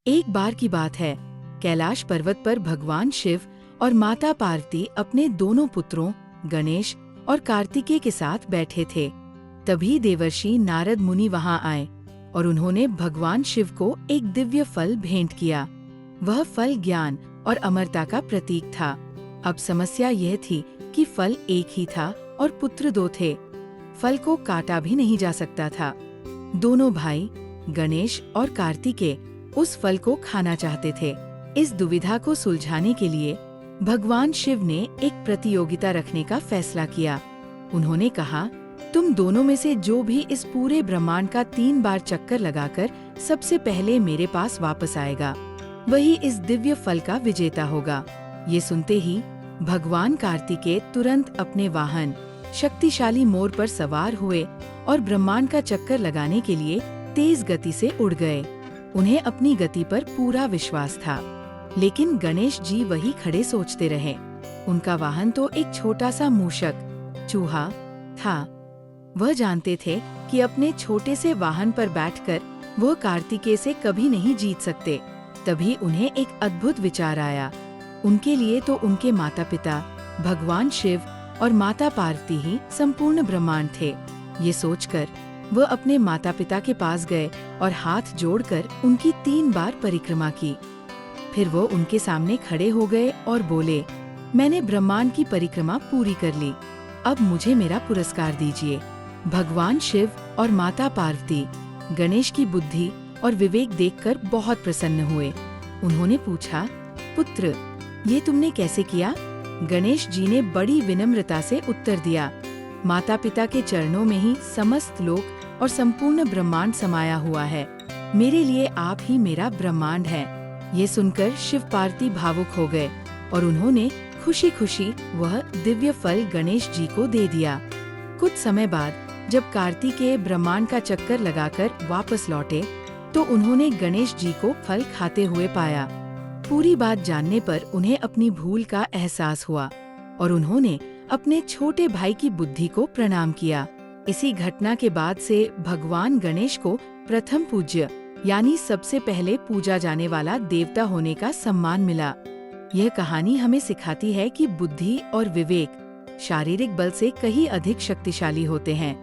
एक बार की बात है, कैलाश पर्वत पर भगवान शिव और माता पार्वती अपने दोनों पुत्रों गणेश और कार्तिकेय के साथ बैठे थे। तभी देवर्षि नारद मुनि वहां आए और उन्होंने भगवान शिव को एक दिव्य फल भेंट किया। वह फल ज्ञान और अमरता का प्रतीक था। अब समस्या यह थी कि फल एक ही था और पुत्र दो थे। फल को काटा भी नहीं जा सकता था। दोनों भाई गणेश और कार्तिकेय उस फल को खाना चाहते थे। इस दुविधा को सुलझाने के लिए भगवान शिव ने एक प्रतियोगिता रखने का फैसला किया। उन्होंने कहा, तुम दोनों में से जो भी इस पूरे ब्रह्मांड का 3 बार चक्कर लगाकर सबसे पहले मेरे पास वापस आएगा, वही इस दिव्य फल का विजेता होगा। ये सुनते ही भगवान कार्तिकेय तुरंत अपने वाहन शक्तिशाली मोर पर सवार हुए और ब्रह्मांड का चक्कर लगाने के लिए तेज गति से उड़ गए। उन्हें अपनी गति पर पूरा विश्वास था, लेकिन गणेश जी वही खड़े सोचते रहे। उनका वाहन तो एक छोटा सा मूषक चूहा था। वह जानते थे कि अपने छोटे से वाहन पर बैठकर वह कार्तिकेय से कभी नहीं जीत सकते। तभी उन्हें एक अद्भुत विचार आया। उनके लिए तो उनके माता पिता भगवान शिव और माता पार्वती ही संपूर्ण ब्रह्मांड थे। ये सोचकर वह अपने माता पिता के पास गए और हाथ जोड़कर उनकी 3 बार परिक्रमा की। फिर वो उनके सामने खड़े हो गए और बोले, मैंने ब्रह्मांड की परिक्रमा पूरी कर ली, अब मुझे मेरा पुरस्कार दीजिए। भगवान शिव और माता पार्वती गणेश की बुद्धि और विवेक देखकर बहुत प्रसन्न हुए। उन्होंने पूछा, पुत्र, ये तुमने कैसे किया? गणेश जी ने बड़ी विनम्रता से उत्तर दिया, माता पिता के चरणों में ही समस्त लोक और संपूर्ण ब्रह्मांड समाया हुआ है। मेरे लिए आप ही मेरा ब्रह्मांड है। ये सुनकर शिव पार्वती भावुक हो गए और उन्होंने खुशी खुशी वह दिव्य फल गणेश जी को दे दिया। कुछ समय बाद जब कार्तिकेय ब्रह्मांड का चक्कर लगाकर वापस लौटे तो उन्होंने गणेश जी को फल खाते हुए पाया। पूरी बात जानने पर उन्हें अपनी भूल का एहसास हुआ और उन्होंने अपने छोटे भाई की बुद्धि को प्रणाम किया। इसी घटना के बाद से भगवान गणेश को प्रथम पूज्य यानी सबसे पहले पूजा जाने वाला देवता होने का सम्मान मिला। यह कहानी हमें सिखाती है कि बुद्धि और विवेक शारीरिक बल से कहीं अधिक शक्तिशाली होते हैं।